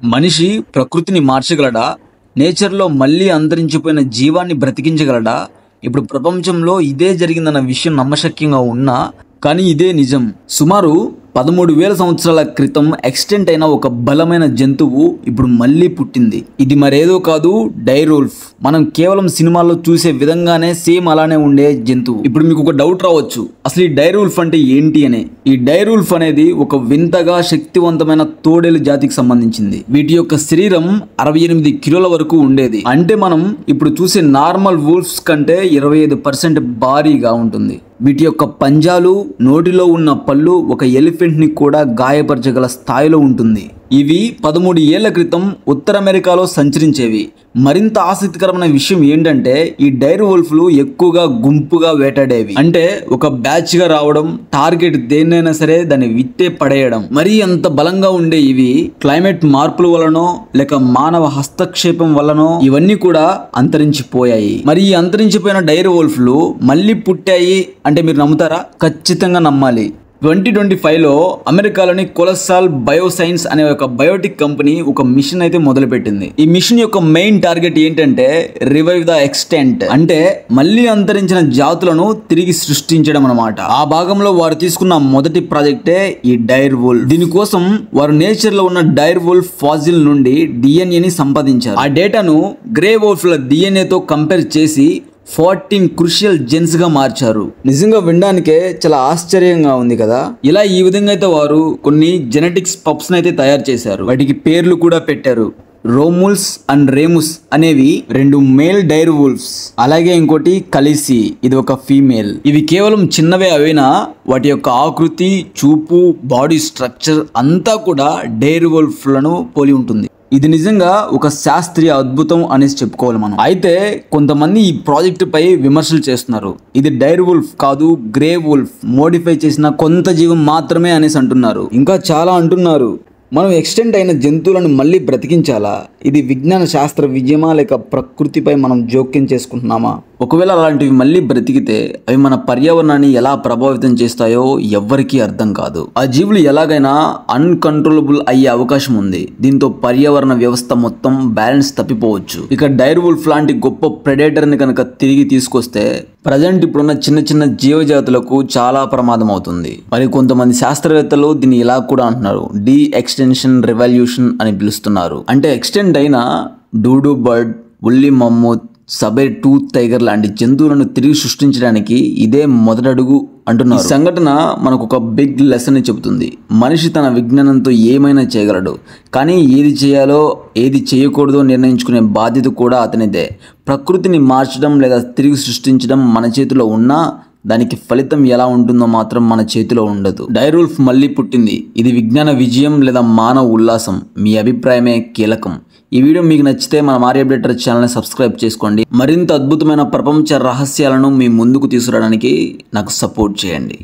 మనిషి ప్రకృతిని మార్చగలడా? నేచర్లో మళ్ళీ అంతరించిపోయిన జీవాన్ని బ్రతికించగలడా? ఇప్పుడు ప్రపంచంలో ఇదే జరిగిందన్న విషయం నమ్మశక్యంగా ఉన్నా కానీ ఇదే నిజం. సుమారు 13,000 సంవత్సరాల క్రితం ఎక్స్టెంట్ అయిన ఒక బలమైన జంతువు ఇప్పుడు మళ్ళీ పుట్టింది. ఇది మరేదో కాదు, డైర్ వుల్ఫ్. మనం కేవలం సినిమాల్లో చూసే విధంగానే సేమ్ అలానే ఉండే జంతువు. ఇప్పుడు మీకు ఒక డౌట్ రావచ్చు, అసలు ఈ డైర్ వుల్ఫ్ అంటే ఏంటి అని. ఈ డైర్ వుల్ఫ్ అనేది ఒక వింతగా శక్తివంతమైన తోడేలు జాతికి సంబంధించింది. వీటి యొక్క శరీరం 68 కిలోల వరకు ఉండేది. అంటే మనం ఇప్పుడు చూసే నార్మల్ వుల్ఫ్స్ కంటే 25% భారీగా ఉంటుంది. వీటి యొక్క పంజాలు, నోటిలో ఉన్న పళ్ళు ఒక ఎలిఫెంట్ ని కూడా గాయపరచగల స్థాయిలో ఉంటుంది. ఇవి 13 ఏళ్ల క్రితం ఉత్తర అమెరికాలో సంచరించేవి. మరింత ఆసక్తికరమైన విషయం ఏంటంటే ఈ డైర్ వుల్ఫ్లు ఎక్కువగా గుంపుగా వేటాడేవి. అంటే ఒక బ్యాచ్ గా రావడం, టార్గెట్ దేన్నైనా సరే దాన్ని విత్తే పడేయడం. మరీ అంత బలంగా ఉండే ఇవి క్లైమేట్ మార్పుల వలనో లేక మానవ హస్తక్షేపం వల్లనో ఇవన్నీ కూడా అంతరించిపోయాయి. మరి ఈ అంతరించిపోయిన డైర్ వుల్ఫ్లు మళ్ళీ పుట్టాయి అంటే మీరు నమ్ముతారా? ఖచ్చితంగా నమ్మాలి. 2025లో అమెరికాలోని కొలసాల్ బయోసైన్స్ అనే ఒక బయోటిక్ కంపెనీ ఒక మిషన్ అయితే మొదలుపెట్టింది. ఈ మిషన్ యొక్క మెయిన్ టార్గెట్ ఏంటంటే రివైవ్ ద ఎక్స్టెంట్, అంటే మళ్ళీ అంతరించిన జాతులను తిరిగి సృష్టించడం అన్నమాట. ఆ భాగంలో వారు తీసుకున్న మొదటి ప్రాజెక్టే ఈ డైర్ వుల్ఫ్. దీనికోసం వారు నేచర్ లో ఉన్న డైర్ వుల్ఫ్ ఫాజిల్ నుండి డిఎన్ఏని సంపాదించారు. ఆ డేటాను గ్రే వుల్ఫ్ల డిఎన్ఏతో కంపేర్ చేసి 14 క్రూషియల్ జెన్స్ గా మార్చారు. నిజంగా వినడానికే చాలా ఆశ్చర్యంగా ఉంది కదా. ఇలా ఈ విధంగా అయితే వారు కొన్ని జెనెటిక్స్ పప్స్ అయితే తయారు చేశారు. వాటికి పేర్లు కూడా పెట్టారు. రోముల్స్ అండ్ రేముస్ అనేవి 2 మేల్ డైర్ వుల్ఫ్స్, అలాగే ఇంకోటి కలిసి, ఇది ఒక ఫీమేల్. ఇవి కేవలం చిన్నవే అయినా వాటి యొక్క ఆకృతి, చూపు, బాడీ స్ట్రక్చర్ అంతా కూడా డైర్ వుల్ఫ్లను పోలి ఉంటుంది. ఇది నిజంగా ఒక శాస్త్రీయ అద్భుతం అనేసి చెప్పుకోవాలి మనం. అయితే కొంతమంది ఈ ప్రాజెక్టు పై విమర్శలు చేస్తున్నారు. ఇది డైర్ వుల్ఫ్ కాదు, గ్రే వుల్ఫ్ మోడిఫై చేసిన కొంత జీవం మాత్రమే అనేసి అంటున్నారు. ఇంకా చాలా అంటున్నారు. మనం ఎక్స్టెంట్ అయిన జంతువులను మళ్ళీ బ్రతికించాలా? ఇది విజ్ఞాన శాస్త్ర విజయమా లేక ప్రకృతిపై మనం జోక్యం చేసుకుంటున్నామా? ఒకవేళ అలాంటివి మళ్ళీ బ్రతికితే అవి మన పర్యావరణాన్ని ఎలా ప్రభావితం చేస్తాయో ఎవ్వరికీ అర్థం కాదు. ఆ జీవులు ఎలాగైనా అన్కంట్రోలబుల్ అయ్యే అవకాశం ఉంది. దీంతో పర్యావరణ వ్యవస్థ మొత్తం బ్యాలెన్స్ తప్పిపోవచ్చు. ఇక డైర్ వుల్ఫ్ లాంటి గొప్ప ప్రెడేటర్ ని కనుక తిరిగి తీసుకొస్తే ప్రజెంట్ ఇప్పుడున్న చిన్న చిన్న జీవజాతులకు చాలా ప్రమాదం అవుతుంది. మరి కొంతమంది శాస్త్రవేత్తలు దీన్ని ఇలా కూడా అంటున్నారు, డి ఎక్స్టెన్షన్ రెవల్యూషన్ అని పిలుస్తున్నారు. అంటే ఎక్స్టెండ్ అయిన డూడు బర్డ్, ఉల్లి మమ్మూత్, సబేర్ టూత్ టైగర్ లాంటి జంతువులను తిరిగి సృష్టించడానికి ఇదే మొదటడుగు అంటున్నారు. ఈ సంఘటన మనకు ఒక బిగ్ లెసన్ చెబుతుంది. మనిషి తన విజ్ఞానంతో ఏమైనా చేయగలడు, కానీ ఏది చేయాలో ఏది చేయకూడదో నిర్ణయించుకునే బాధ్యత కూడా అతనిదే. ప్రకృతిని మార్చడం లేదా తిరిగి సృష్టించడం మన చేతిలో ఉన్నా దానికి ఫలితం ఎలా ఉంటుందో మాత్రం మన చేతిలో ఉండదు. డైర్ వుల్ఫ్ మళ్ళీ పుట్టింది. ఇది విజ్ఞాన విజయం లేదా మానవ ఉల్లాసం? మీ అభిప్రాయమే కీలకం. ఈ వీడియో మీకు నచ్చితే మన మారి అప్డేటర్ ఛానల్ని సబ్స్క్రైబ్ చేసుకోండి. మరింత అద్భుతమైన ప్రపంచ రహస్యాలను మీ ముందుకు తీసుకురావడానికి నాకు సపోర్ట్ చేయండి.